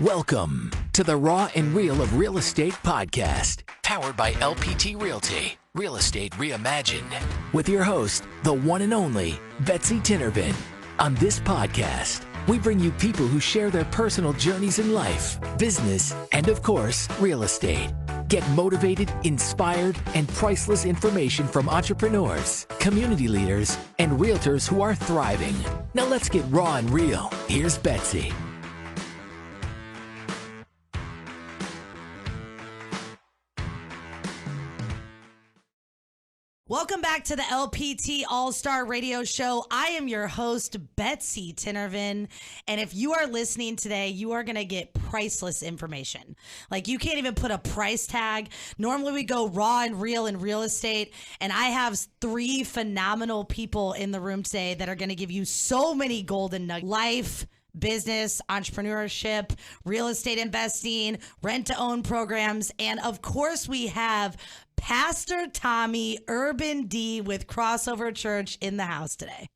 Welcome to the Raw and Real of Real Estate podcast, powered by LPT Realty, Real Estate Reimagined, with your host, the one and only Betsy Tinnervin. On this podcast, we bring you people who share their personal journeys in life, business, and of course, real estate. Get motivated, inspired, and priceless information from entrepreneurs, community leaders, and realtors who are thriving. Now let's get raw and real. Here's Betsy. Welcome back to the LPT All-Star Radio Show. I am your host, Betsy Tinnervin. And if you are listening today, you are going to get priceless information. Like, you can't even put a price tag. Normally we go raw and real in real estate. And I have three phenomenal people in the room today that are going to give you so many golden nuggets. Life, business, entrepreneurship, real estate investing, rent-to-own programs. And of course, we have Pastor Tommy Urban D with Crossover Church in the house today.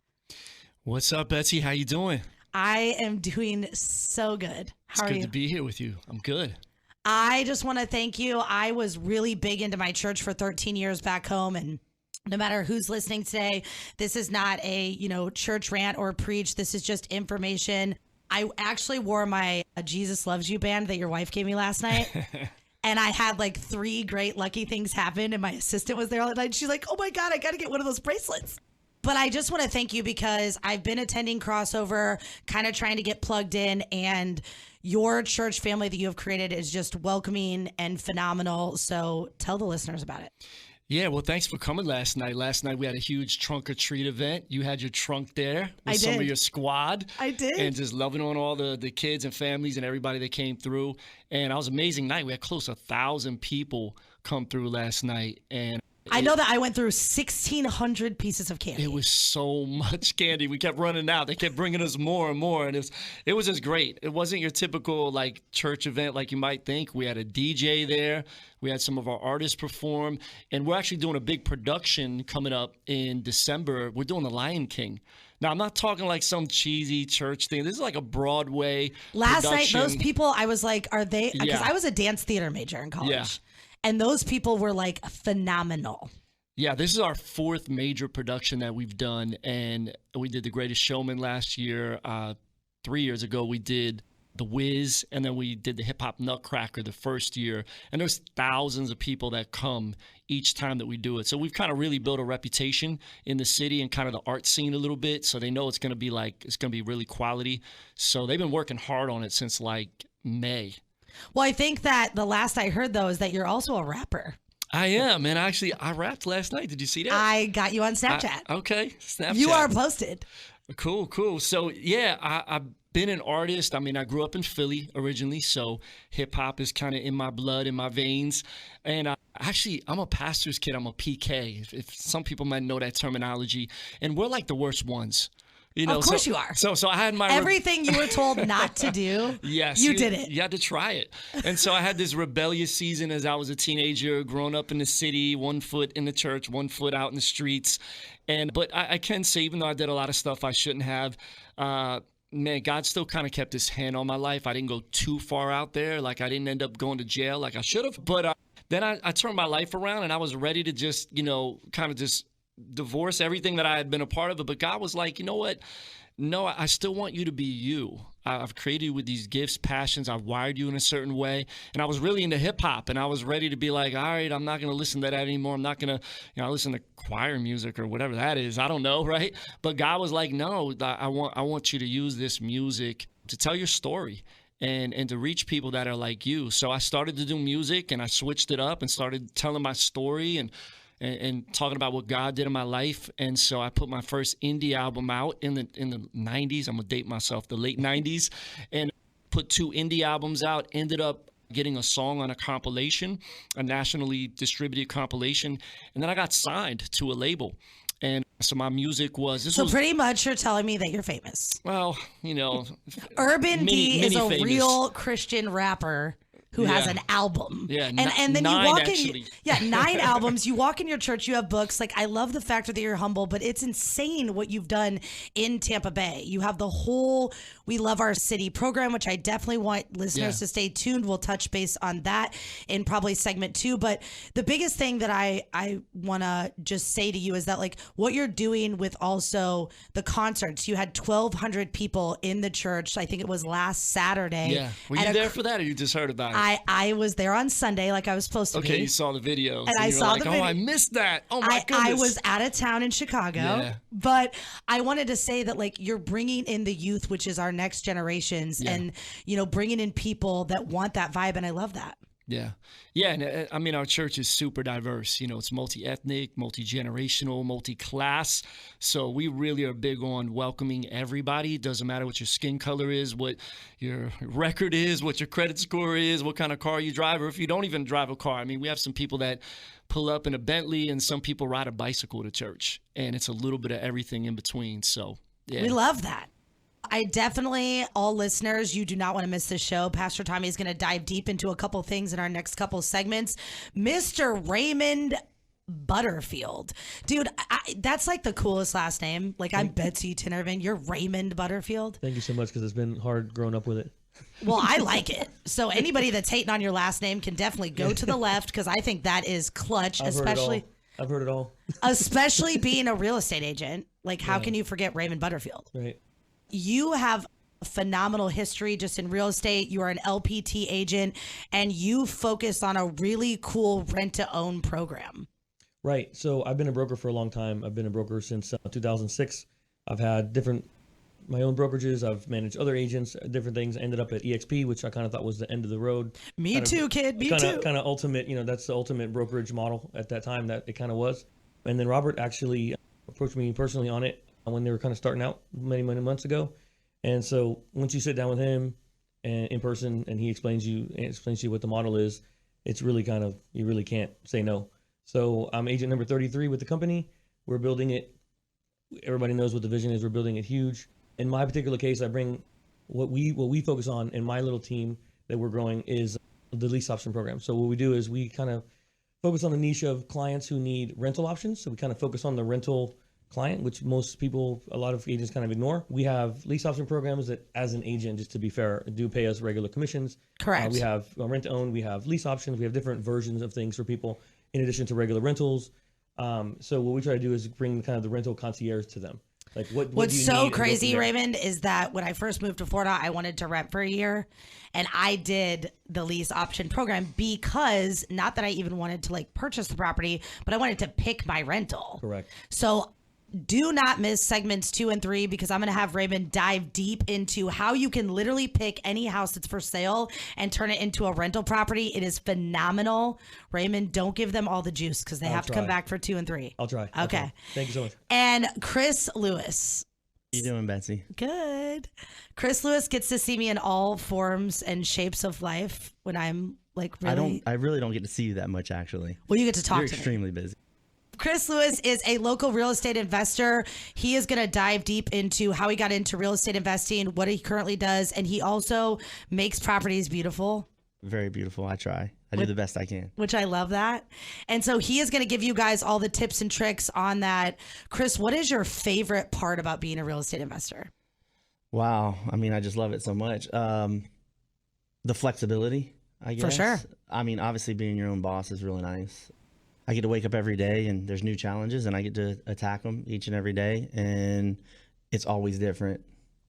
What's up, Betsy? How you doing? I am doing so good. How are you? It's good to be here with you. I'm good. I just want to thank you. I was really big into my church for 13 years back home, and no matter who's listening today, this is not a, church rant or preach. This is just information. I actually wore my Jesus Loves You band that your wife gave me last night. And I had like 3 great lucky things happen, and my assistant was there all night. She's like, oh my God, I got to get one of those bracelets. But I just want to thank you because I've been attending Crossover, kind of trying to get plugged in, and your church family that you have created is just welcoming and phenomenal. So tell the listeners about it. Yeah, well, thanks for coming last night. Last night we had a huge trunk or treat event. You had your trunk there with some of your squad. I did. And just loving on all the kids and families and everybody that came through. And it was an amazing night. We had close to 1,000 people come through last night. And I know that I went through 1,600 pieces of candy. It was so much candy. We kept running out. They kept bringing us more and more. And it was just great. It wasn't your typical like church event like you might think. We had a DJ there. We had some of our artists perform. And we're actually doing a big production coming up in December. We're doing The Lion King. Now, I'm not talking like some cheesy church thing. This is like a Broadway Last production. night, those people, I was like, are they? Because Yeah. I was a dance theater major in college. Yeah. And those people were like phenomenal. Yeah, this is our 4th major production that we've done. And we did The Greatest Showman last year. 3 years ago, we did The Wiz, and then we did the Hip Hop Nutcracker the first year. And there's thousands of people that come each time that we do it. So we've kind of really built a reputation in the city and kind of the art scene a little bit. So they know it's going to be really quality. So they've been working hard on it since like May. Well, I think that the last I heard, though, is that you're also a rapper. I am. And actually, I rapped last night. Did you see that? I got you on Snapchat. Okay. Snapchat. You are posted. Cool. So, yeah, I've been an artist. I mean, I grew up in Philly originally, so hip-hop is kind of in my blood, in my veins. And I'm a pastor's kid. I'm a PK, if some people might know that terminology. And we're like the worst ones. Of course you are. So I had my everything you were told not to do. Yes, you did it. You had to try it. And so I had this rebellious season as I was a teenager, growing up in the city, 1 foot in the church, 1 foot out in the streets. But I can say, even though I did a lot of stuff I shouldn't have, man, God still kind of kept his hand on my life. I didn't go too far out there. Like, I didn't end up going to jail like I should have. But then I turned my life around, and I was ready to just, kind of just divorce everything that I had been a part of. But God was like, you know what? No, I still want you to be you. I've created you with these gifts, passions. I've wired you in a certain way. And I was really into hip hop, and I was ready to be like, all right, I'm not going to listen to that anymore. I'm not going to, listen to choir music or whatever that is. I don't know, right? But God was like, no, I want you to use this music to tell your story and to reach people that are like you. So I started to do music, and I switched it up and started telling my story and talking about what God did in my life. And so I put my first indie album out in the 90s. I'm going to date myself, the late 90s, and put 2 indie albums out, ended up getting a song on a compilation, a nationally distributed compilation. And then I got signed to a label. And so my music was... pretty much you're telling me that you're famous. Well, Urban D is a famous. real Christian rapper who has an album. Yeah, and then nine, you walk actually. in 9 albums. You walk in your church, you have books. Like, I love the fact that you're humble, but it's insane what you've done in Tampa Bay. You have the whole We Love Our City program, which I definitely want listeners to stay tuned. We'll touch base on that in probably segment 2. But the biggest thing that I want to just say to you is that, like, what you're doing with also the concerts. You had 1,200 people in the church. I think it was last Saturday. Yeah. Were you there for that, or you just heard about it? I was there on Sunday, like I was supposed to be. Okay, you saw the video. And I saw the video. Oh, I missed that. Oh, my goodness. I was out of town in Chicago, but I wanted to say that, like, you're bringing in the youth, which is our next generations, and, you know, bringing in people that want that vibe, and I love that. Yeah. Yeah. And I mean, our church is super diverse. You know, it's multi-ethnic, multi-generational, multi-class. So we really are big on welcoming everybody. It doesn't matter what your skin color is, what your record is, what your credit score is, what kind of car you drive, or if you don't even drive a car. I mean, we have some people that pull up in a Bentley, and some people ride a bicycle to church. And it's a little bit of everything in between. So, yeah. We love that. I definitely, all listeners, you do not want to miss this show. Pastor Tommy is going to dive deep into a couple things in our next couple segments. Mr. Raymond Butterfield. Dude, that's like the coolest last name. Like, I'm Betsy Tinervin. You're Raymond Butterfield. Thank you so much, because it's been hard growing up with it. Well, I like it. So anybody that's hating on your last name can definitely go to the left, because I think that is clutch, I've heard it all. Especially being a real estate agent. Like, how can you forget Raymond Butterfield? Right. You have a phenomenal history just in real estate. You are an LPT agent, and you focus on a really cool rent-to-own program. Right. So I've been a broker for a long time. I've been a broker since 2006. I've had my own brokerages. I've managed other agents, different things. I ended up at EXP, which I kind of thought was the end of the road. Me too, kid. Me too. Kind of ultimate, you know, that's the ultimate brokerage model at that time, that it kind of was. And then Robert actually approached me personally on it when they were kind of starting out many months ago. And so once you sit down with him and in person, and he explains to you what the model is, it's really kind of, you really can't say no. So I'm agent number 33 with the company. We're building it. Everybody knows what the vision is. We're building it huge. In my particular case, I bring what we focus on in my little team that we're growing is the lease option program. So what we do is we kind of focus on the niche of clients who need rental options. So we kind of focus on the rental client, which most people, a lot of agents kind of ignore. We have lease option programs that, as an agent, just to be fair, do pay us regular commissions. Correct. We have rent to own, we have lease options, we have different versions of things for people in addition to regular rentals. So what we try to do is bring kind of the rental concierge to them. Like what's so crazy, Raymond, is that when I first moved to Florida, I wanted to rent for a year, and I did the lease option program because, not that I even wanted to like purchase the property, but I wanted to pick my rental. Correct. So do not miss segments 2 and 3, because I'm going to have Raymond dive deep into how you can literally pick any house that's for sale and turn it into a rental property. It is phenomenal. Raymond, don't give them all the juice, because they have to come back for 2 and 3. I'll try. Okay. Thank you so much. And Chris Lewis. How you doing, Betsy? Good. Chris Lewis gets to see me in all forms and shapes of life when I'm like really. I really don't get to see you that much, actually. Well, you get to talk You're to me. extremely busy. Chris Lewis is a local real estate investor. He is going to dive deep into how he got into real estate investing, what he currently does, and he also makes properties beautiful. Very beautiful. I try. I do the best I can. Which I love that. And so he is going to give you guys all the tips and tricks on that. Chris, what is your favorite part about being a real estate investor? Wow. I mean, I just love it so much. The flexibility, I guess. For sure. I mean, obviously being your own boss is really nice. I get to wake up every day and there's new challenges, and I get to attack them each and every day, and it's always different.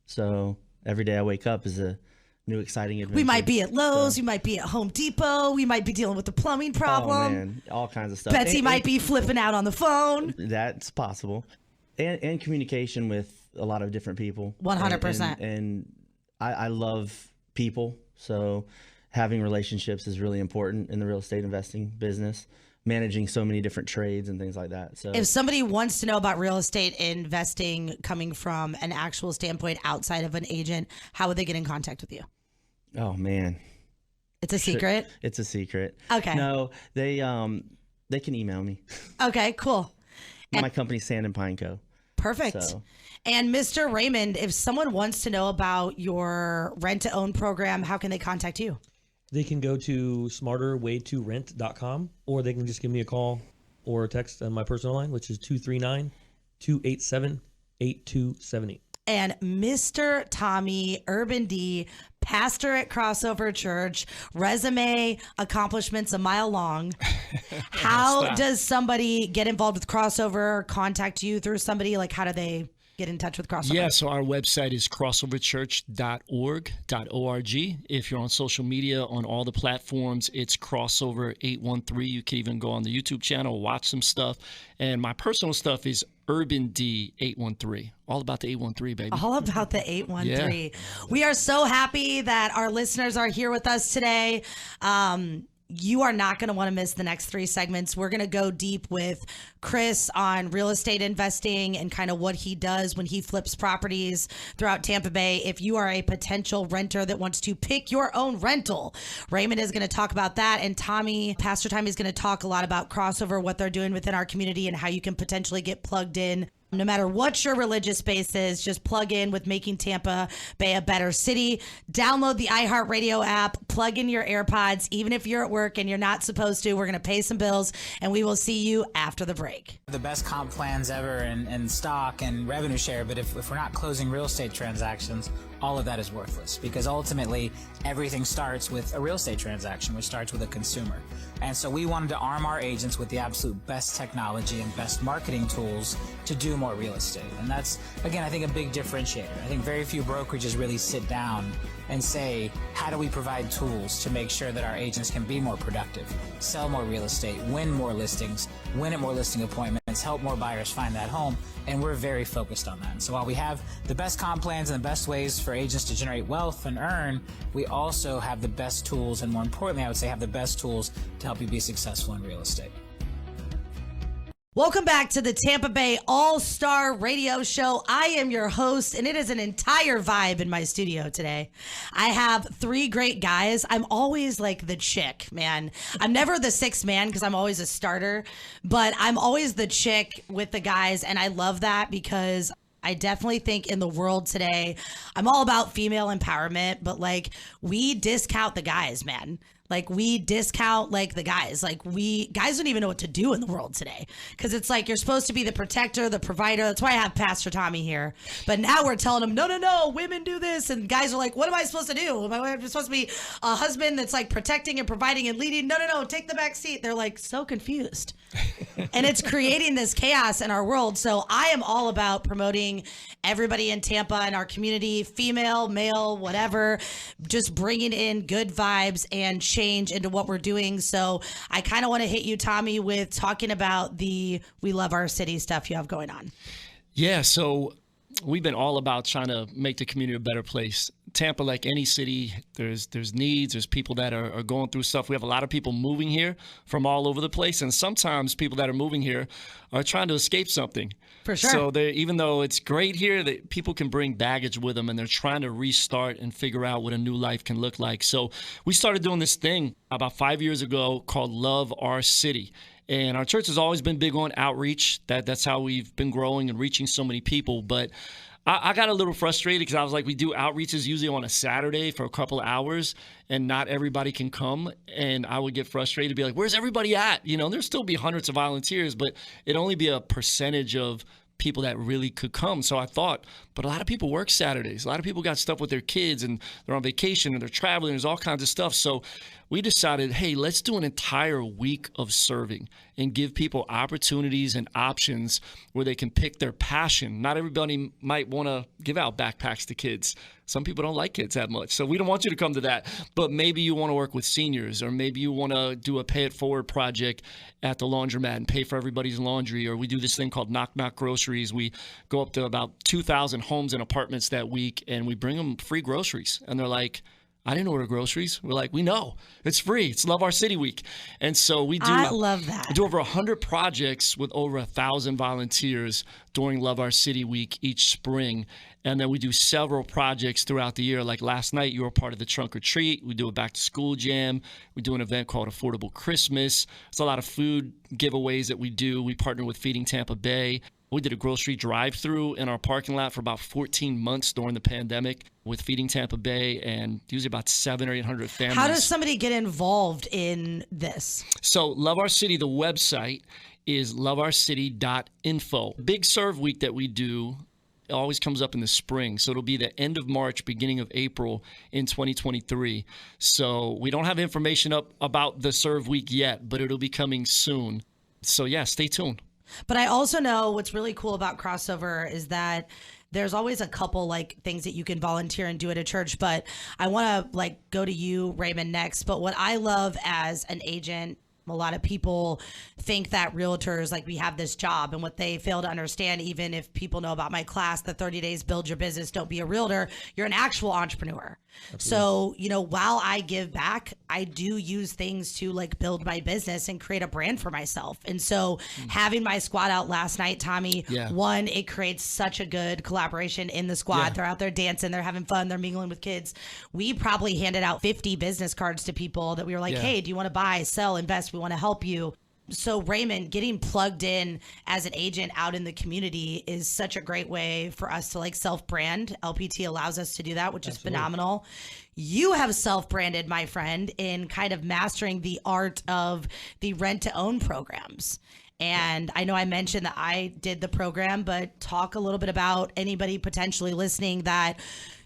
So every day I wake up is a new exciting adventure. We might be at Lowe's, we might be at Home Depot, we might be dealing with the plumbing problem. Oh, man, all kinds of stuff. Betsy might be flipping out on the phone. That's possible. And communication with a lot of different people. 100%. And I love people, so having relationships is really important in the real estate investing business. Managing so many different trades and things like that. So if somebody wants to know about real estate investing coming from an actual standpoint outside of an agent, how would they get in contact with you? Oh man. It's a secret? It's a secret. Okay. No, they can email me. Okay, cool. My company's Sand and Pine Co. Perfect. So. And Mr. Raymond, if someone wants to know about your rent to own program, how can they contact you? They can go to smarterwaytorent.com, or they can just give me a call or a text on my personal line, which is 239-287-8278. And Mr. Tommy Urban D, pastor at Crossover Church, resume accomplishments a mile long. How does somebody get involved with Crossover, contact you through somebody? Like, how do they get in touch with Crossover? Yeah, so our website is crossoverchurch.org. If you're on social media, on all the platforms, it's Crossover813. You can even go on the YouTube channel, watch some stuff. And my personal stuff is Urban D 813. All about the 813, baby. All about the 813. Yeah. We are so happy that our listeners are here with us today. You are not going to want to miss the next 3 segments. We're going to go deep with Chris on real estate investing and kind of what he does when he flips properties throughout Tampa Bay. If you are a potential renter that wants to pick your own rental, Raymond is going to talk about that. And Pastor Tommy is going to talk a lot about Crossover, what they're doing within our community, and how you can potentially get plugged in. No matter what your religious base is, just plug in with making Tampa Bay a better city. Download the iHeartRadio app, plug in your AirPods, even if you're at work and you're not supposed to. We're going to pay some bills, and we will see you after the break. The best comp plans ever and stock and revenue share, but if we're not closing real estate transactions, all of that is worthless, because ultimately everything starts with a real estate transaction, which starts with a consumer. And so we wanted to arm our agents with the absolute best technology and best marketing tools to do more real estate. And that's, again, I think a big differentiator. I think very few brokerages really sit down and say, how do we provide tools to make sure that our agents can be more productive, sell more real estate, win more listings, win at more listing appointments, help more buyers find that home. And we're very focused on that. And so while we have the best comp plans and the best ways for agents to generate wealth and earn, we also have the best tools, and more importantly, I would say have the best tools to help you be successful in real estate. Welcome back to the Tampa Bay All-Star Radio Show. I am your host, and it is an entire vibe in my studio today. I have 3 great guys. I'm always like the chick, man. I'm never the 6th man because I'm always a starter, but I'm always the chick with the guys, and I love that because I definitely think in the world today, I'm all about female empowerment, but like we discount the guys, man. Like we discount like the guys. Like guys don't even know what to do in the world today, because it's like you're supposed to be the protector, the provider. That's why I have Pastor Tommy here. But now we're telling them, no, women do this, and guys are like, what am I supposed to do? Am I supposed to be a husband that's like protecting and providing and leading? No, take the back seat. They're like so confused, and it's creating this chaos in our world. So I am all about promoting everybody in Tampa and our community, female, male, whatever, just bringing in good vibes and change into what we're doing. So I kind of want to hit you, Tommy, with talking about the We Love Our City stuff you have going on. Yeah, so we've been all about trying to make the community a better place. Tampa, like any city, there's needs, there's people that are going through stuff. We have a lot of people moving here from all over the place, and sometimes people that are moving here are trying to escape something. For sure. So even though it's great here, that people can bring baggage with them, and they're trying to restart and figure out what a new life can look like. So we started doing this thing about 5 years ago called Love Our City. And our church has always been big on outreach. That's how we've been growing and reaching so many people. But I got a little frustrated because I was like, we do outreaches usually on a Saturday for a couple of hours, and not everybody can come. And I would get frustrated, be like, where's everybody at? You know, there'll still be hundreds of volunteers, but it'd only be a percentage of people that really could come. So I thought, but a lot of people work Saturdays. A lot of people got stuff with their kids, and they're on vacation, and they're traveling. There's all kinds of stuff. So we decided, hey, let's do an entire week of serving and give people opportunities and options where they can pick their passion. Not everybody might want to give out backpacks to kids. Some people don't like kids that much. So we don't want you to come to that. But maybe you want to work with seniors, or maybe you want to do a pay it forward project at the laundromat and pay for everybody's laundry. Or we do this thing called Knock Knock Groceries. We go up to about 2,000 homes and apartments that week, and we bring them free groceries. And they're like, I didn't order groceries. We're like, we know. It's free. It's Love Our City Week. And so we do. I love that. We do over 100 projects with over 1,000 volunteers during Love Our City Week each spring. And then we do several projects throughout the year. Like last night, you were part of the Trunk or Treat. We do a back to school jam. We do an event called Affordable Christmas. There's a lot of food giveaways that we do. We partner with Feeding Tampa Bay. We did a grocery drive-through in our parking lot for about 14 months during the pandemic with Feeding Tampa Bay, and usually about 700 or 800 families. How does somebody get involved in this? So Love Our City, the website is loveourcity.info. Big Serve Week that we do always comes up in the spring. So it'll be the end of March, beginning of April in 2023. So we don't have information up about the Serve Week yet, but it'll be coming soon. So yeah, stay tuned. But I also know what's really cool about Crossover is that there's always a couple like things that you can volunteer and do at a church. But I want to like go to you, Raymond, next. But what I love as an agent, a lot of people think that realtors, like we have this job, and what they fail to understand, even if people know about my class, the 30 days build your business, don't be a realtor, you're an actual entrepreneur. Absolutely. So, you know, while I give back, I do use things to like build my business and create a brand for myself. And so having my squad out last night, Tommy, one, it creates such a good collaboration in the squad. They're out there dancing, they're having fun, they're mingling with kids. We probably handed out 50 business cards to people that we were like, hey, do you want to buy, sell, invest? We want to help you. So Raymond, getting plugged in as an agent out in the community is such a great way for us to like self-brand. LPT allows us to do that, which is phenomenal. You have self-branded, my friend, in kind of mastering the art of the rent-to-own programs. And I know I mentioned that I did the program, but talk a little bit about anybody potentially listening that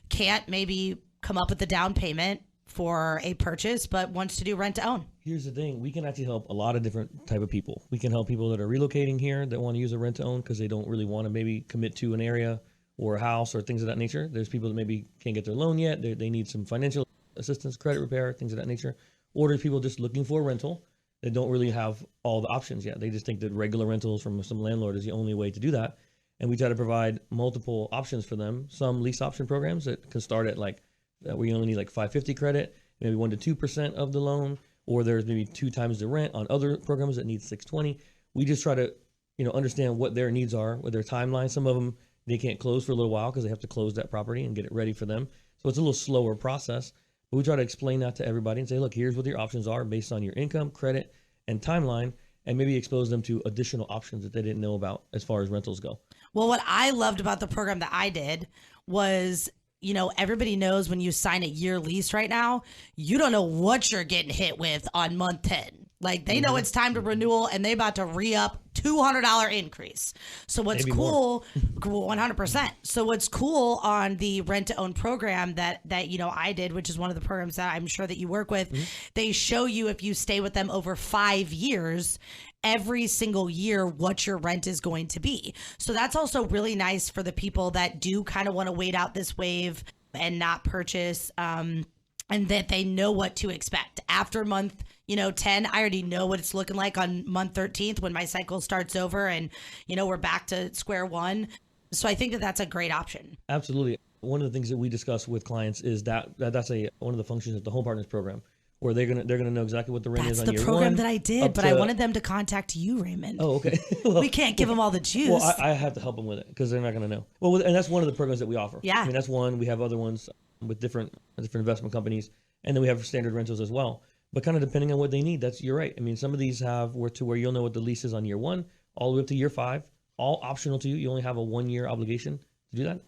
can't maybe come up with the down payment for a purchase, but wants to do rent to own. Here's the thing. We can actually help a lot of different type of people. We can help people that are relocating here that want to use a rent to own because they don't really want to maybe commit to an area or a house or things of that nature. There's people that maybe can't get their loan yet. They need some financial assistance, credit repair, things of that nature. Or there's people just looking for a rental that don't really have all the options yet. They just think that regular rentals from some landlord is the only way to do that. And we try to provide multiple options for them. Some lease option programs that can start at like, where you only need like 550 credit, maybe 1% to 2% of the loan, or there's maybe 2 times the rent on other programs that need 620. We just try to, understand what their needs are, what their timeline. Some of them, they can't close for a little while because they have to close that property and get it ready for them. So it's a little slower process, but we try to explain that to everybody and say, look, here's what your options are based on your income, credit, and timeline, and maybe expose them to additional options that they didn't know about as far as rentals go. Well, what I loved about the program that I did was, everybody knows when you sign a year lease right now, you don't know what you're getting hit with on month 10. Like they know it's time to renewal and they about to re-up $200 increase. So what's Maybe cool, 100%. So what's cool on the rent to own program that I did, which is one of the programs that I'm sure that you work with, they show you if you stay with them over 5 years, every single year what your rent is going to be. So that's also really nice for the people that do kind of want to wait out this wave and not purchase, and that they know what to expect after month 10. I already know what it's looking like on month 13th when my cycle starts over and we're back to square one. So I think that that's a great option. Absolutely. One of the things that we discuss with clients is that's one of the functions of the Home Partners program, where they're gonna know exactly what the rent is on year one. That's the program that I did, but I wanted them to contact you, Raymond. Oh, okay. We can't give them all the juice. Well, I have to help them with it because they're not gonna know. Well, and that's one of the programs that we offer. Yeah. I mean, that's one. We have other ones with different investment companies, and then we have standard rentals as well. But kind of depending on what they need, you're right. I mean, some of these have where you'll know what the lease is on year 1, all the way up to year 5, all optional to you. You only have a 1-year obligation to do that.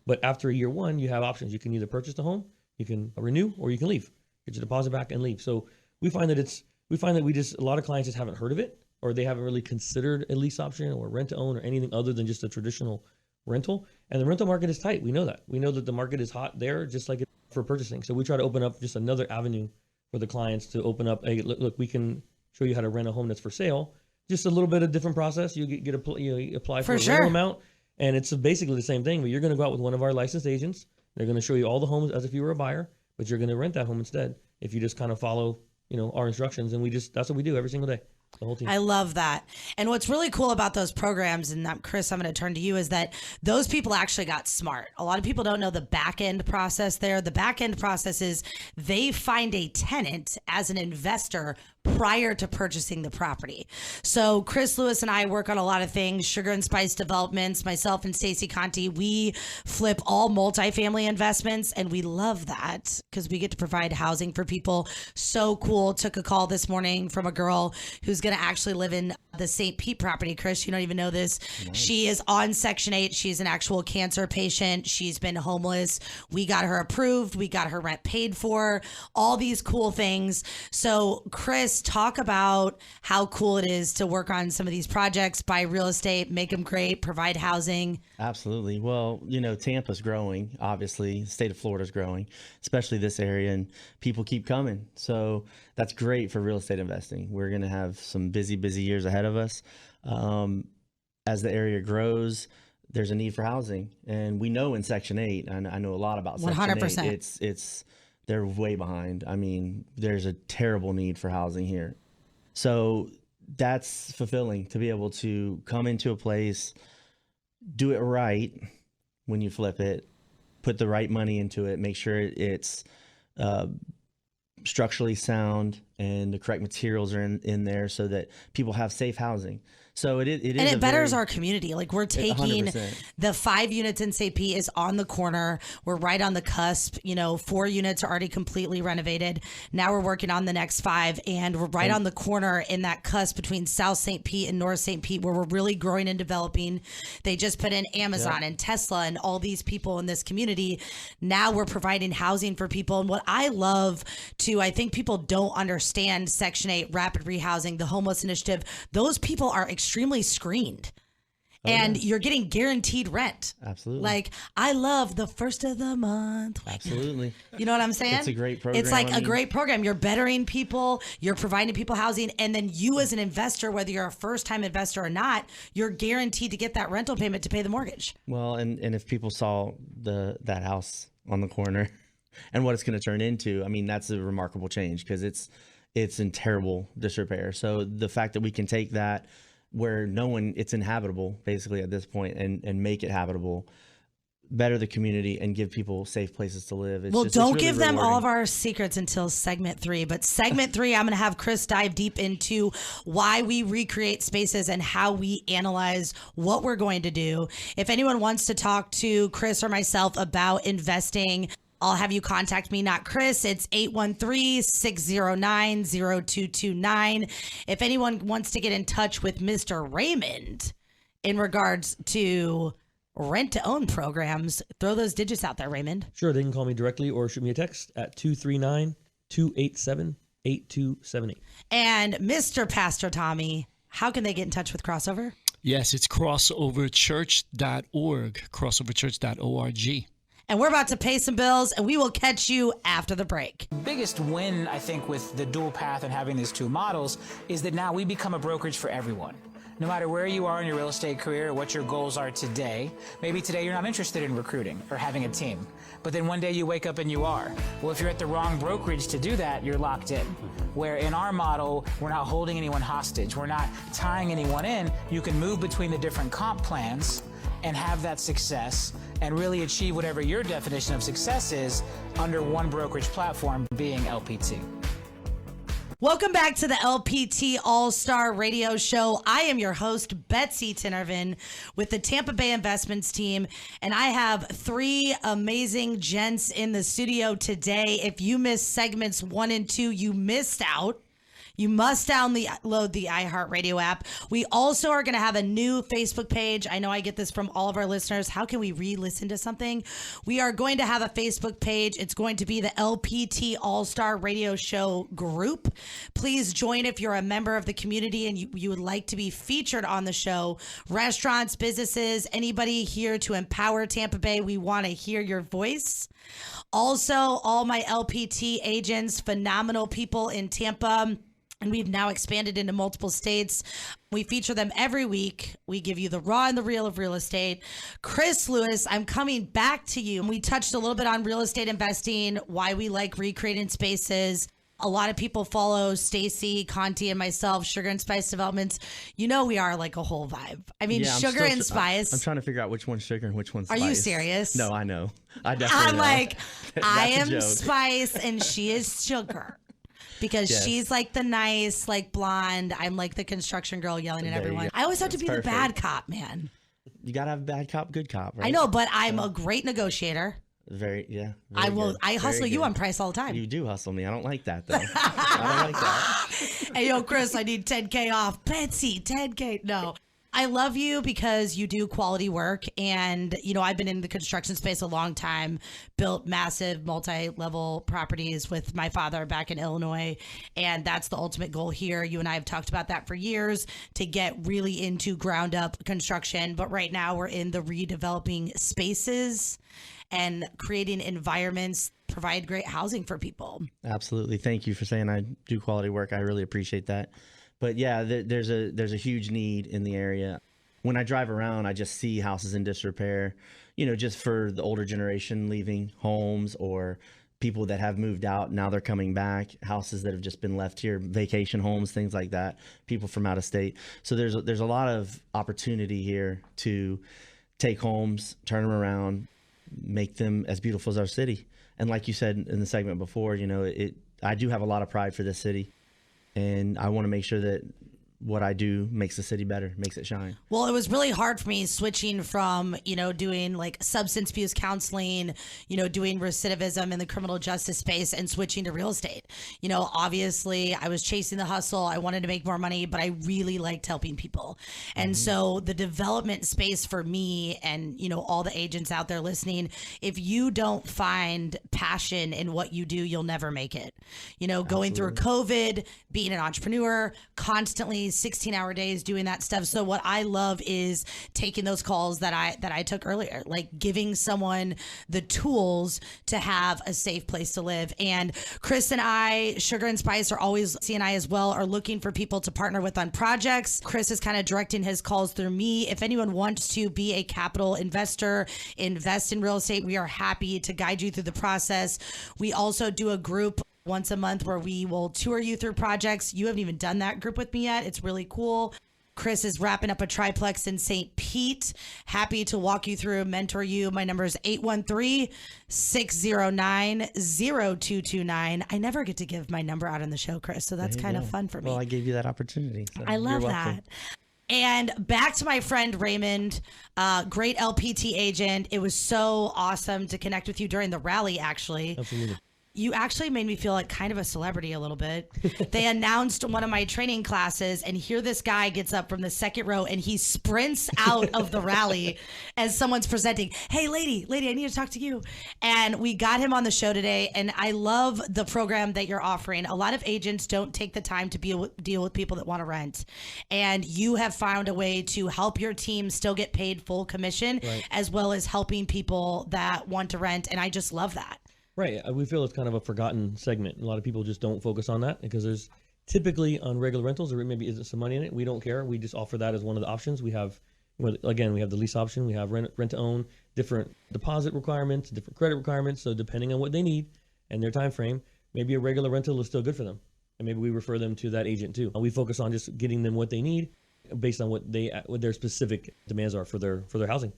But after year 1, you have options. You can either purchase the home, you can renew, or you can leave. Get your deposit back and leave. So we find that a lot of clients just haven't heard of it, or they haven't really considered a lease option or rent to own or anything other than just a traditional rental. And the rental market is tight. We know that. We know that the market is hot there, just like for purchasing. So we try to open up just another avenue for the clients to open up. Hey, look, we can show you how to rent a home that's for sale. Just a little bit of different process. You apply for a rental amount, and it's basically the same thing. But you're going to go out with one of our licensed agents. They're going to show you all the homes as if you were a buyer, but you're going to rent that home instead if you just kind of follow our instructions. And that's what we do every single day. The whole team. I love that. And what's really cool about those programs, and Chris, I'm going to turn to you, is that those people actually got smart. A lot of people don't know the back end process there. The back end process is they find a tenant as an investor prior to purchasing the property. So Chris Lewis and I work on a lot of things, Sugar and Spice Developments, myself and Stacey Conti, we flip all multifamily investments, and we love that because we get to provide housing for people. So cool. Took a call this morning from a girl who's going to actually live in the St. Pete property. Chris, you don't even know this. Nice. She is on Section 8. She's an actual cancer patient. She's been homeless. We got her approved. We got her rent paid for. All these cool things. So, Chris, talk about how cool it is to work on some of these projects, buy real estate, make them great, provide housing. Absolutely. Well, Tampa's growing. Obviously, the state of Florida's growing, especially this area, and people keep coming. So that's great for real estate investing. We're going to have some busy years ahead of us. As the area grows, there's a need for housing, and we know in Section 8, and I know a lot about Section 100%. 8, they're way behind. I mean, there's a terrible need for housing here. So that's fulfilling to be able to come into a place, do it right when you flip it, put the right money into it, make sure it's structurally sound and the correct materials are in there so that people have safe housing. So it is, and it betters our community. Like, we're taking 100%. The 5 units in St. Pete is on the corner. We're right on the cusp. 4 units are already completely renovated. Now we're working on the next 5, and we're right on the corner in that cusp between South St. Pete and North St. Pete, where we're really growing and developing. They just put in Amazon and Tesla and all these people in this community. Now we're providing housing for people. And what I love too, I think people don't understand Section 8, rapid rehousing, the homeless initiative. Those people are extremely screened. And you're getting guaranteed rent. Absolutely. Like, I love the first of the month. Absolutely. You know what I'm saying? It's a great program. It's like a great program. You're bettering people. You're providing people housing. And then you as an investor, whether you're a first-time investor or not, you're guaranteed to get that rental payment to pay the mortgage. Well, and if people saw that house on the corner and what it's going to turn into, I mean, that's a remarkable change because it's in terrible disrepair. So the fact that we can take that where it's inhabitable basically at this point and make it habitable, better the community and give people safe places to live. Don't really give them all of our secrets until segment 3. But segment 3, I'm going to have Chris dive deep into why we recreate spaces and how we analyze what we're going to do. If anyone wants to talk to Chris or myself about investing, I'll have you contact me, not Chris. It's 813-609-0229. If anyone wants to get in touch with Mr. Raymond in regards to rent-to-own programs, throw those digits out there, Raymond. Sure, they can call me directly or shoot me a text at 239-287-8278. And Mr. Pastor Tommy, how can they get in touch with Crossover? Yes, it's crossoverchurch.org, crossoverchurch.org. And we're about to pay some bills, and we will catch you after the break. Biggest win, I think, with the dual path and having these 2 models is that now we become a brokerage for everyone. No matter where you are in your real estate career or what your goals are today, maybe today you're not interested in recruiting or having a team, but then one day you wake up and you are. Well, if you're at the wrong brokerage to do that, you're locked in. Where in our model, we're not holding anyone hostage. We're not tying anyone in. You can move between the different comp plans and have that success and really achieve whatever your definition of success is under one brokerage platform, being LPT. Welcome back to the LPT All-Star Radio Show. I am your host, Betsy Tinervin, with the Tampa Bay Investments team, and I have 3 amazing gents in the studio today. If you missed segments 1 and 2, you missed out. You must download the iHeartRadio app. We also are going to have a new Facebook page. I know I get this from all of our listeners. How can we re-listen to something? We are going to have a Facebook page. It's going to be the LPT All-Star Radio Show group. Please join if you're a member of the community and you would like to be featured on the show. Restaurants, businesses, anybody here to empower Tampa Bay, we want to hear your voice. Also, all my LPT agents, phenomenal people in Tampa. And we've now expanded into multiple states. We feature them every week. We give you the raw and the real of real estate. Chris Lewis, I'm coming back to you. We touched a little bit on real estate investing, why we like recreating spaces. A lot of people follow Stacy, Conti, and myself, Sugar and Spice Developments. You know we are like a whole vibe. I mean, yeah, Sugar and Spice. I'm trying to figure out which one's sugar and which one's spice. Are you serious? No, I know. I definitely I'm know. like, I am joke. Spice and she is Sugar. Because she's like the nice, like blonde. I'm like the construction girl yelling at everyone. I always have to be the bad cop, man. You got to have bad cop, good cop, right? I know, but I'm a great negotiator. I will. Good. I hustle Very you good. on price all the time. You do hustle me. I don't like that though. I don't like that. Hey, yo, Chris, I need 10K off. Betsy, 10K. No. I love you because you do quality work. And, I've been in the construction space a long time, built massive multi-level properties with my father back in Illinois. And that's the ultimate goal here. You and I have talked about that for years, to get really into ground up construction. But right now we're in the redeveloping spaces and creating environments, provide great housing for people. Absolutely. Thank you for saying I do quality work. I really appreciate that. But yeah, there's a huge need in the area. When I drive around, I just see houses in disrepair, just for the older generation leaving homes, or people that have moved out. Now they're coming back, houses that have just been left here, vacation homes, things like that, people from out of state. So there's a lot of opportunity here to take homes, turn them around, make them as beautiful as our city. And like you said in the segment before, I do have a lot of pride for this city. And I want to make sure that what I do makes the city better, makes it shine. Well, it was really hard for me switching from, doing like substance abuse counseling, doing recidivism in the criminal justice space, and switching to real estate. Obviously I was chasing the hustle. I wanted to make more money, but I really liked helping people. And so the development space for me, and, all the agents out there listening, if you don't find passion in what you do, you'll never make it. Going through COVID, being an entrepreneur, constantly 16-hour days doing that stuff. So what I love is taking those calls that I took earlier, like giving someone the tools to have a safe place to live. And Chris and I, Sugar and Spice, are always, C&I as well, are looking for people to partner with on projects. Chris is kind of directing his calls through me. If anyone wants to be a capital investor, invest in real estate, we are happy to guide you through the process. We also do a group once a month where we will tour you through projects. You haven't even done that group with me yet. It's really cool. Chris is wrapping up a triplex in St. Pete. Happy to walk you through, mentor you. My number is 813-609-0229. I never get to give my number out on the show, Chris, so that's kind of fun for me. Well, I gave you that opportunity. So I love you're welcome. that. And back to my friend Raymond, great LPT agent. It was so awesome to connect with you during the rally, actually. Absolutely. You actually made me feel like kind of a celebrity a little bit. They announced one of my training classes, and here this guy gets up from the second row and he sprints out of the rally as someone's presenting. Hey, lady, I need to talk to you. And we got him on the show today, and I love the program that you're offering. A lot of agents don't take the time to deal with people that want to rent. And you have found a way to help your team still get paid full commission, right, as well as helping people that want to rent. And I just love that. Right. We feel it's kind of a forgotten segment. A lot of people just don't focus on that because there's typically on regular rentals, there maybe isn't some money in it. We don't care. We just offer that as one of the options. We have, again, we have the lease option. We have rent to own, different deposit requirements, different credit requirements. So depending on what they need and their time frame, maybe a regular rental is still good for them. And maybe we refer them to that agent too. We focus on just getting them what they need based on what their specific demands are for their housing.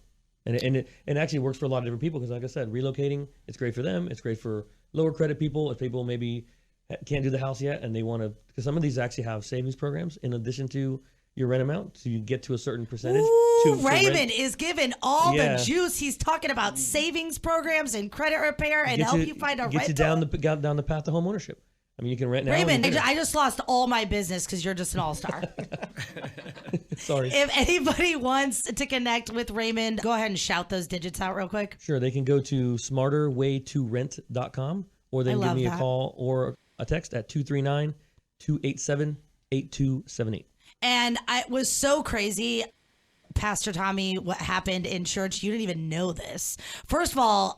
And it actually works for a lot of different people because, like I said, relocating, it's great for them. It's great for lower credit people. If people maybe can't do the house yet and they want to, because some of these actually have savings programs in addition to your rent amount, so you get to a certain percentage. Ooh, Raymond is giving all the juice. He's talking about savings programs and credit repair and help you find a rental. Get you down the path to home ownership. I mean, you can rent now. Raymond, I just lost all my business because you're just an all-star. Sorry. If anybody wants to connect with Raymond, go ahead and shout those digits out real quick. Sure. They can go to smarterwaytorent.com, or they can give me a call or a text at 239-287-8278. And it was so crazy, Pastor Tommy, what happened in church. You didn't even know this. First of all,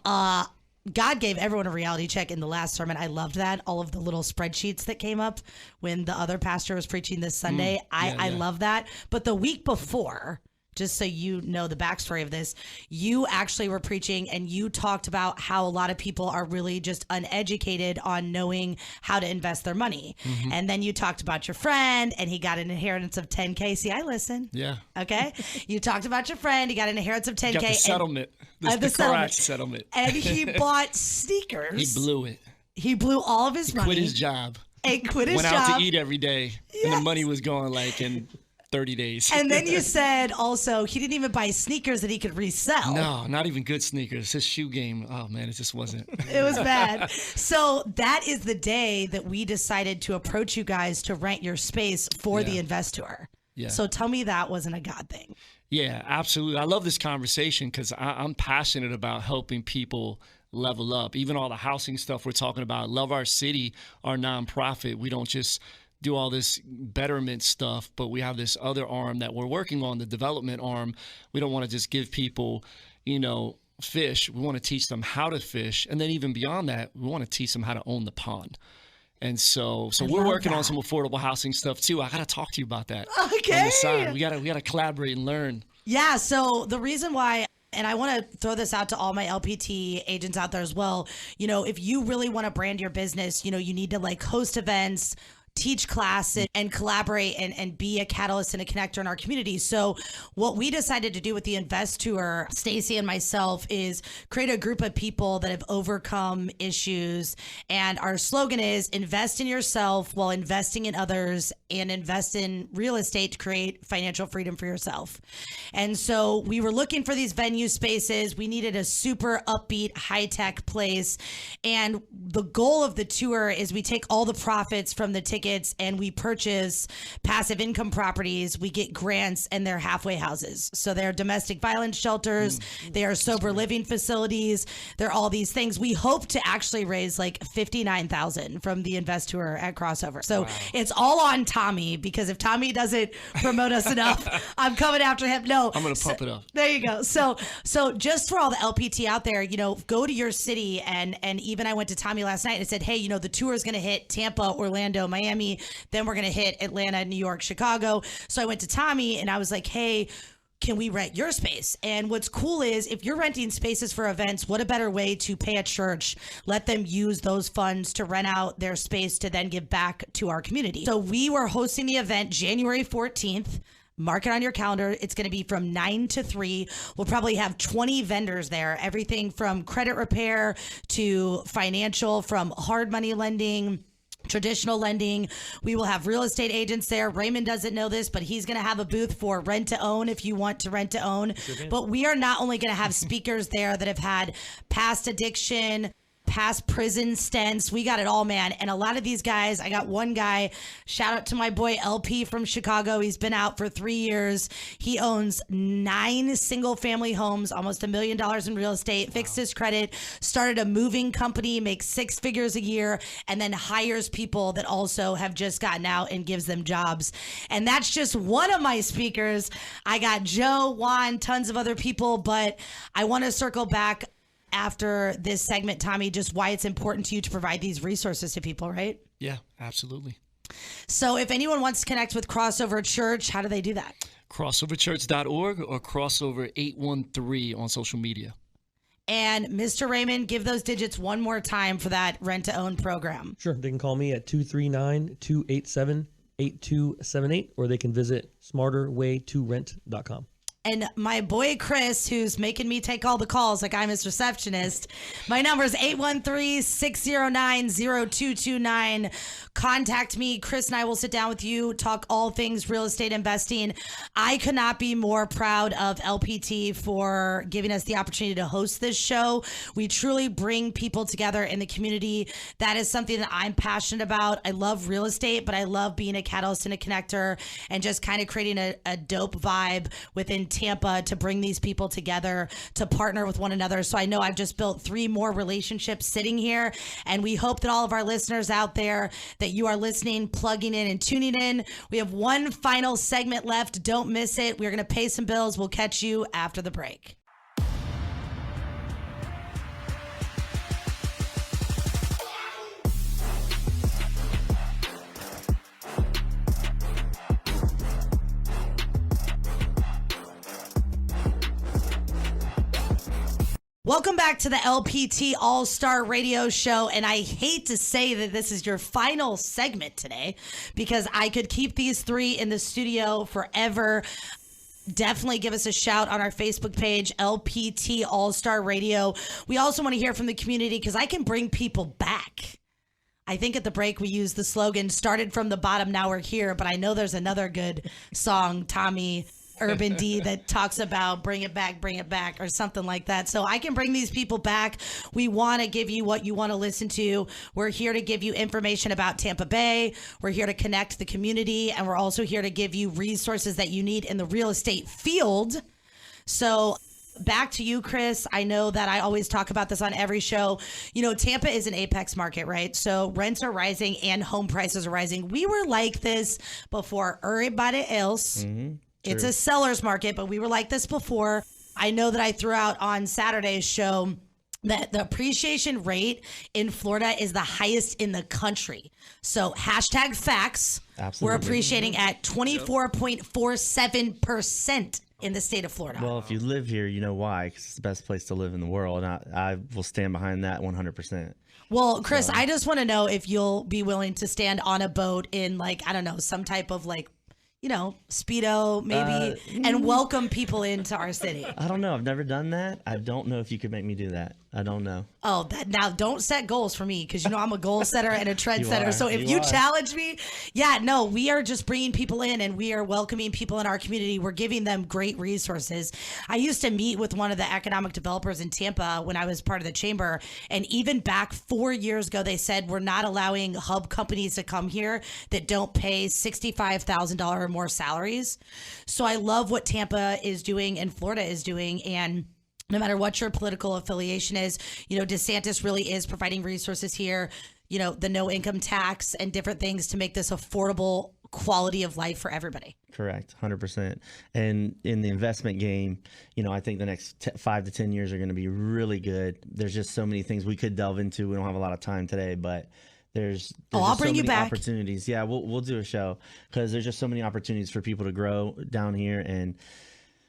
God gave everyone a reality check in the last sermon. I loved that. All of the little spreadsheets that came up when the other pastor was preaching this Sunday. I love that. But the week before, just so you know the backstory of this, you actually were preaching and you talked about how a lot of people are really just uneducated on knowing how to invest their money. Mm-hmm. And then you talked about your friend and he got an inheritance of $10K. See, I listen. Yeah. Okay. You talked about your friend. He got an inheritance of $10K. Got the settlement. The car settlement. And he bought sneakers. He blew it. He blew all of his money. Quit his job. And quit his Went job. out to eat every day. Yes. And the money was going and 30 days. And then you said also he didn't even buy sneakers that he could resell. No, not even good sneakers. His shoe game, oh man, it just wasn't. It was bad. So that is the day that we decided to approach you guys to rent your space for the Investor. Yeah. So tell me that wasn't a God thing. Yeah, absolutely. I love this conversation because I'm passionate about helping people level up. Even all the housing stuff we're talking about. Love Our City, our nonprofit. We don't just do all this betterment stuff, but we have this other arm that we're working on, the development arm. We don't want to just give people, fish. We want to teach them how to fish. And then even beyond that, we want to teach them how to own the pond. And so we're working on some affordable housing stuff too. I got to talk to you about that. Okay. On the side. We got to collaborate and learn. Yeah. So the reason why, and I want to throw this out to all my LPT agents out there as well. If you really want to brand your business, you need to host events, teach classes, and collaborate and be a catalyst and a connector in our community. So what we decided to do with the Investor, Stacy and myself, is create a group of people that have overcome issues. And our slogan is invest in yourself while investing in others, and invest in real estate to create financial freedom for yourself. And so we were looking for these venue spaces. We needed a super upbeat, high-tech place. And the goal of the tour is we take all the profits from the tickets and we purchase passive income properties. We get grants, and they're halfway houses. So they're domestic violence shelters. They are sober living facilities. They're all these things. We hope to actually raise $59,000 from the Investor at Crossover. So it's all on Tommy, because if Tommy doesn't promote us enough, I'm coming after him. No, I'm going to pump it up. There you go. So just for all the LPT out there, go to your city. And even I went to Tommy last night and said, hey, the tour is going to hit Tampa, Orlando, Miami. Then we're going to hit Atlanta, New York, Chicago. So I went to Tommy and I was like, hey, can we rent your space? And what's cool is if you're renting spaces for events, what a better way to pay a church, let them use those funds to rent out their space to then give back to our community. So we were hosting the event January 14th. Mark it on your calendar. It's going to be from 9 to 3. We'll probably have 20 vendors there, everything from credit repair to financial, from hard money lending, traditional lending. We will have real estate agents there. Raymond doesn't know this, but he's going to have a booth for rent to own if you want to rent to own. But we are not only going to have speakers there that have had past addiction, past prison stints. We got it all, man. And a lot of these guys, I got one guy, shout out to my boy LP from Chicago. He's been out for 3 years. He owns 9 single family homes, almost $1 million in real estate, fixed his credit, started a moving company, makes 6 figures a year, and then hires people that also have just gotten out and gives them jobs. And that's just one of my speakers. I got Joe, Juan, tons of other people, but I want to circle back after this segment, Tommy, just why it's important to you to provide these resources to people, right? Yeah, absolutely. So if anyone wants to connect with Crossover Church, how do they do that? Crossoverchurch.org or Crossover813 on social media. And Mr. Raymond, give those digits one more time for that rent-to-own program. Sure. They can call me at 239-287-8278, or they can visit smarterway2rent.com. And my boy Chris, who's making me take all the calls like I'm his receptionist, my number is 813-609-0229. Contact me. Chris and I will sit down with you, talk all things real estate investing. I could not be more proud of LPT for giving us the opportunity to host this show. We truly bring people together in the community. That is something that I'm passionate about. I love real estate, but I love being a catalyst and a connector and just kind of creating a dope vibe within Tampa to bring these people together to partner with one another. So I know I've just built 3 more relationships sitting here, and we hope that all of our listeners out there, that you are listening, plugging in, and tuning in. We have one final segment left. Don't miss it. We're going to pay some bills. We'll catch you after the break. Welcome back to the LPT All-Star Radio Show, and I hate to say that this is your final segment today because I could keep these 3 in the studio forever. Definitely give us a shout on our Facebook page, LPT All-Star Radio. We also want to hear from the community because I can bring people back. I think at the break we used the slogan, started from the bottom, now we're here. But I know there's another good song, Tommy Urban D, that talks about bring it back, or something like that. So I can bring these people back. We want to give you what you want to listen to. We're here to give you information about Tampa Bay. We're here to connect the community. And we're also here to give you resources that you need in the real estate field. So back to you, Chris. I know that I always talk about this on every show. You know, Tampa is an apex market, right? So rents are rising and home prices are rising. We were like this before everybody else. It's a seller's market, but we were like this before. I know that I threw out on Saturday's show that the appreciation rate in Florida is the highest in the country. So hashtag facts. Absolutely. We're appreciating at 24.47% in the state of Florida. Well, if you live here, you know why, because it's the best place to live in the world. And I will stand behind that 100%. Well, Chris, I just want to know if you'll be willing to stand on a boat in, like, I don't know, some type of, like, you know, Speedo maybe, and welcome people into our city. I don't know. I've never done that. I don't know if you could make me do that. I don't know. Oh, now don't set goals for me, because you know I'm a goal setter and a trend setter. So if you challenge me, we are just bringing people in and we are welcoming people in our community. We're giving them great resources. I used to meet with one of the economic developers in Tampa when I was part of the chamber, and even back 4 years ago, they said we're not allowing hub companies to come here that don't pay $65,000 or more salaries. So I love what Tampa is doing and Florida is doing, and no matter what your political affiliation is, you know, DeSantis really is providing resources here, you know, the no income tax and different things to make this affordable quality of life for everybody. Correct. 100%. And in the investment game, you know, I think the next 5 to 10 years are going to be really good. There's just so many things we could delve into. We don't have a lot of time today, but there's I'll just bring so you many back. opportunities. Yeah, we'll do a show, because there's just so many opportunities for people to grow down here. And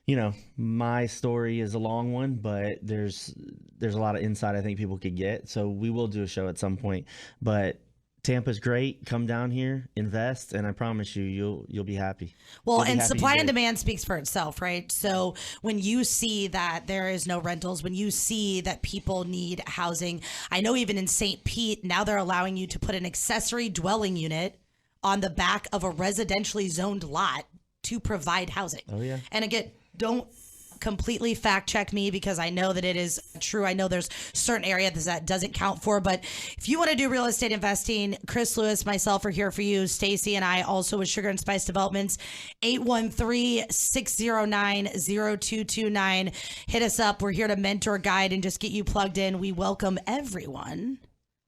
you know, my story is a long one, but there's a lot of insight I think people could get. So we will do a show at some point. But Tampa's great. Come down here, invest, and I promise you, you'll be happy. Well, and happy supply you and did. demand speaks for itself, right? So when you see that there is no rentals, when you see that people need housing, I know even in St. Pete, now they're allowing you to put an accessory dwelling unit on the back of a residentially zoned lot to provide housing. Oh, yeah. And again, don't completely fact check me, because I know that it is true. I know there's certain areas that doesn't count for, but if you want to do real estate investing, Chris Lewis, myself are here for you. Stacy and I also with Sugar and Spice Developments, 813-609-0229. Hit us up. We're here to mentor, guide, and just get you plugged in. We welcome everyone.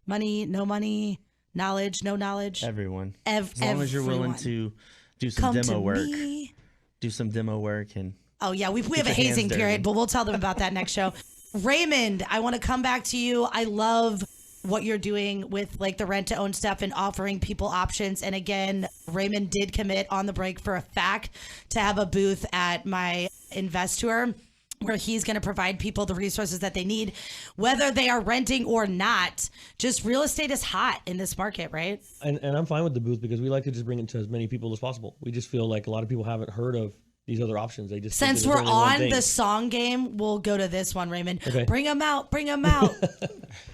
Money, no money, knowledge, no knowledge. Everyone. As long as you're willing to do some demo work. Do some demo work and oh, yeah, we have a your hands hazing dirty. period, but we'll tell them about that next show. Raymond, I want to come back to you. I love what you're doing with like the rent to own stuff and offering people options. And again, Raymond did commit on the break for a fact to have a booth at my Investor, where he's going to provide people the resources that they need, whether they are renting or not. Just real estate is hot in this market, right? And I'm fine with the booth, because we like to just bring it to as many people as possible. We just feel like a lot of people haven't heard of these other options. They just think Since there's we're only one on thing. the song game, we'll go to this one, Raymond. Okay. Bring them out. Bring them out.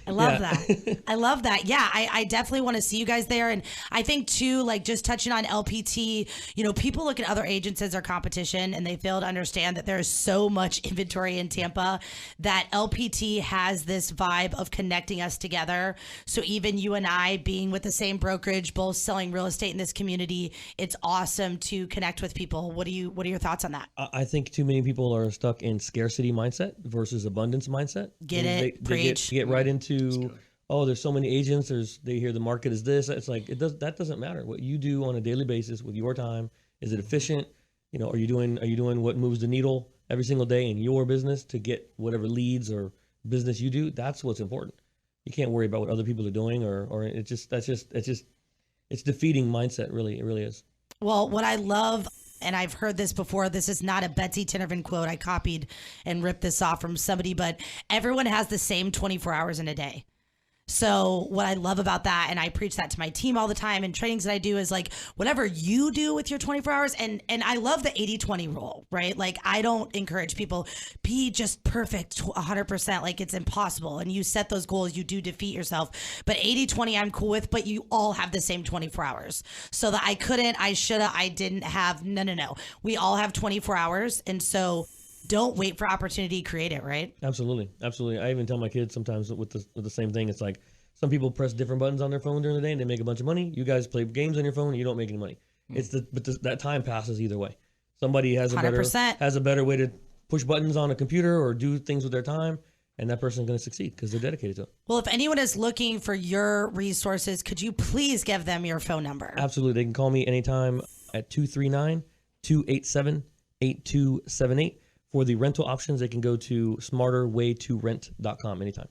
I love that. I love that. Yeah, I definitely want to see you guys there. And I think, too, like just touching on LPT, you know, people look at other agents as their competition, and they fail to understand that there is so much inventory in Tampa that LPT has this vibe of connecting us together. So even you and I being with the same brokerage, both selling real estate in this community, it's awesome to connect with people. What are your thoughts on that? I think too many people are stuck in scarcity mindset versus abundance mindset. Get And it? Preach. They get right into, oh, there's so many agents. They hear the market is this. It's like that doesn't matter. What you do on a daily basis with your time, is it efficient? You know, are you doing what moves the needle every single day in your business to get whatever leads or business you do? That's what's important. You can't worry about what other people are doing, or it's defeating mindset. Really, it really is. Well, what I love, and I've heard this before, this is not a Betsy Tinnervin quote. I copied and ripped this off from somebody, but everyone has the same 24 hours in a day. So what I love about that, and I preach that to my team all the time in trainings that I do, is like, whatever you do with your 24 hours, and I love the 80-20 rule, right? Like, I don't encourage people, be just perfect 100%, like it's impossible. And you set those goals, you do defeat yourself. But 80-20 I'm cool with, but you all have the same 24 hours. So that I couldn't, I shoulda, I didn't have, no. We all have 24 hours. And so don't wait for opportunity, create it, right? Absolutely. I even tell my kids sometimes with the same thing. It's like some people press different buttons on their phone during the day and they make a bunch of money. You guys play games on your phone and you don't make any money. That time passes either way. Somebody has a better way to push buttons on a computer or do things with their time, and that person is going to succeed because they're dedicated to it. Well, if anyone is looking for your resources, could you please give them your phone number? Absolutely. They can call me anytime at 239-287-8278. For the rental options, they can go to smarterwaytorent.com anytime.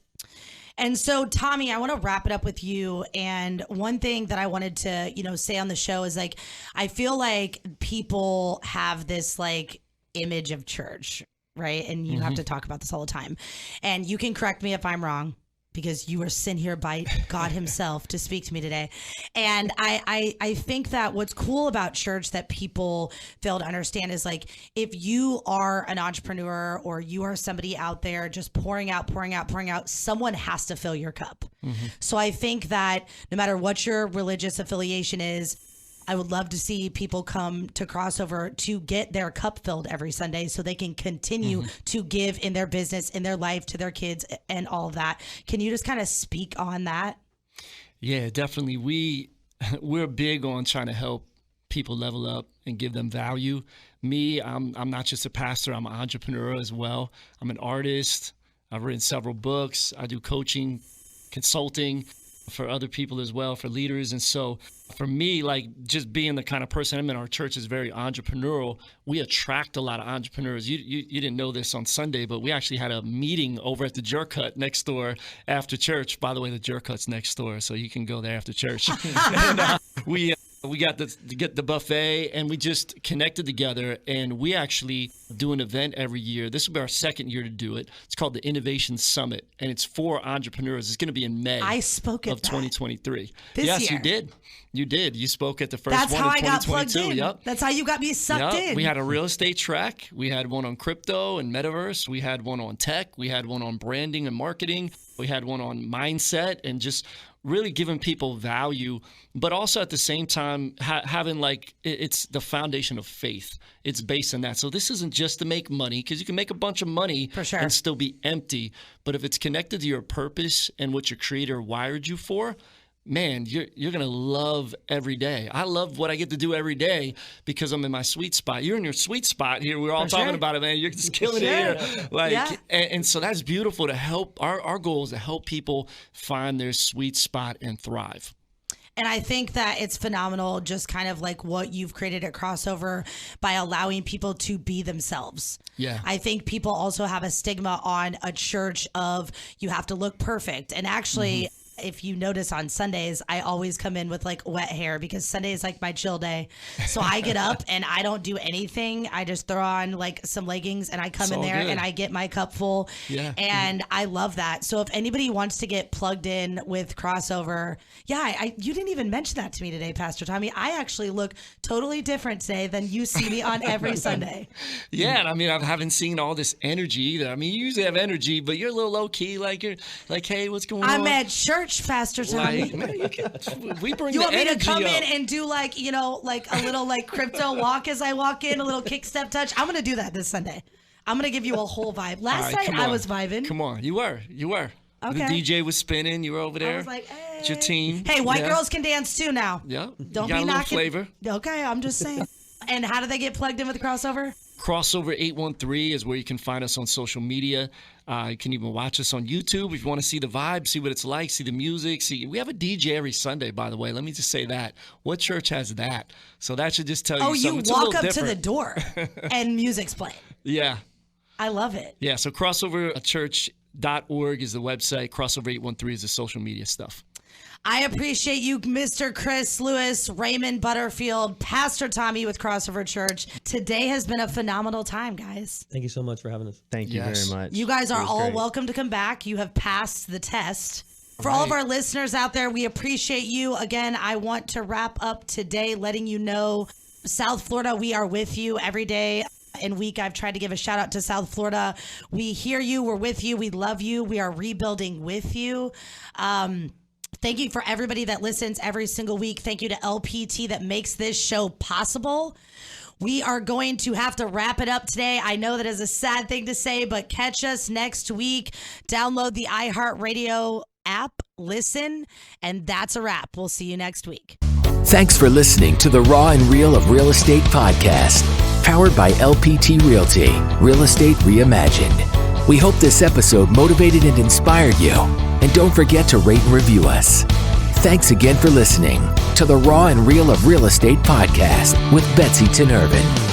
And so, Tommy, I want to wrap it up with you. And one thing that I wanted to, say on the show is, like, I feel like people have this like image of church, right? And you have to talk about this all the time. And you can correct me if I'm wrong, because you were sent here by God himself to speak to me today. And I think that what's cool about church that people fail to understand is, like, if you are an entrepreneur or you are somebody out there just pouring out, someone has to fill your cup. So I think that no matter what your religious affiliation is, I would love to see people come to Crossover to get their cup filled every Sunday so they can continue to give in their business, in their life, to their kids, and all of that. Can you just kind of speak on that? Yeah, definitely. We're big on trying to help people level up and give them value. Me, I'm not just a pastor, I'm an entrepreneur as well. I'm an artist. I've written several books. I do coaching, consulting for other people as well, for leaders. And so for me, like, just being the kind of person I'm in, our church is very entrepreneurial. We attract a lot of entrepreneurs. You didn't know this on Sunday, but we actually had a meeting over at the Jerk Hut next door after church. By the way, the Jerk Hut's next door, so you can go there after church. And, we got to get the buffet, and we just connected together, and we actually do an event every year. This will be our second year to do it. It's called the Innovation Summit, and it's for entrepreneurs. It's going to be in May of 2023. Yes, year. You did. You spoke at the first That's one how of I got 2022. plugged in. Yep. That's how you got me sucked in. We had a real estate track. We had one on crypto and metaverse. We had one on tech. We had one on branding and marketing. We had one on mindset and just really giving people value, but also at the same time having, like, it's the foundation of faith. It's based on that. So this isn't just to make money, because you can make a bunch of money for sure and still be empty. But if it's connected to your purpose and what your creator wired you for, man, you're going to love every day. I love what I get to do every day because I'm in my sweet spot. You're in your sweet spot here. We're all talking about it, man. You're just killing it here. And so that's beautiful to help. Our goal is to help people find their sweet spot and thrive. And I think that it's phenomenal, just kind of like what you've created at Crossover by allowing people to be themselves. Yeah. I think people also have a stigma on a church of you have to look perfect. And actually, if you notice on Sundays, I always come in with like wet hair because Sunday is like my chill day. So I get up and I don't do anything. I just throw on like some leggings and I come in there and I get my cup full. Yeah. And I love that. So if anybody wants to get plugged in with Crossover, you didn't even mention that to me today, Pastor Tommy. I actually look totally different today than you see me on every Sunday. Yeah. And I mean, I haven't seen all this energy either. I mean, you usually have energy, but you're a little low key. Like, you're like, hey, what's going on? I'm at church, Pastor Tommy. Like, man, we bring you the want me to come up. in and do like a little like crypto walk as I walk in, a little kick step touch? I'm gonna do that this Sunday. I'm gonna give you a whole vibe. Last night I was vibing. Come on, you were. Okay. The DJ was spinning. You were over there. I was like, hey. It's your team. Hey, white girls can dance too now. Yeah. Don't you got be a knocking. Flavor. Okay, I'm just saying. And how do they get plugged in with the Crossover? Crossover 813 is where you can find us on social media. You can even watch us on YouTube if you want to see the vibe, see what it's like, see the music. We have a DJ every Sunday, by the way. Let me just say that. What church has that? So that should just tell you something. You walk up to the door and music's playing. Yeah. I love it. Yeah, so crossoverchurch.org is the website. Crossover 813 is the social media stuff. I appreciate you, Mr. Chris Lewis, Raymond Butterfield, Pastor Tommy with Crossover Church. Today has been a phenomenal time, guys. Thank you so much for having us. Thank you very much. You guys are all welcome to come back. You have passed the test. For all of our listeners out there, we appreciate you. Again, I want to wrap up today letting you know, South Florida, we are with you every day and week. I've tried to give a shout out to South Florida. We hear you. We're with you. We love you. We are rebuilding with you. Thank you for everybody that listens every single week. Thank you to LPT that makes this show possible. We are going to have to wrap it up today. I know that is a sad thing to say, but catch us next week. Download the iHeartRadio app, listen, and that's a wrap. We'll see you next week. Thanks for listening to the Raw and Real of Real Estate podcast, powered by LPT Realty, Real Estate Reimagined. We hope this episode motivated and inspired you. And don't forget to rate and review us. Thanks again for listening to the Raw and Real of Real Estate podcast with Betsy Tinervin.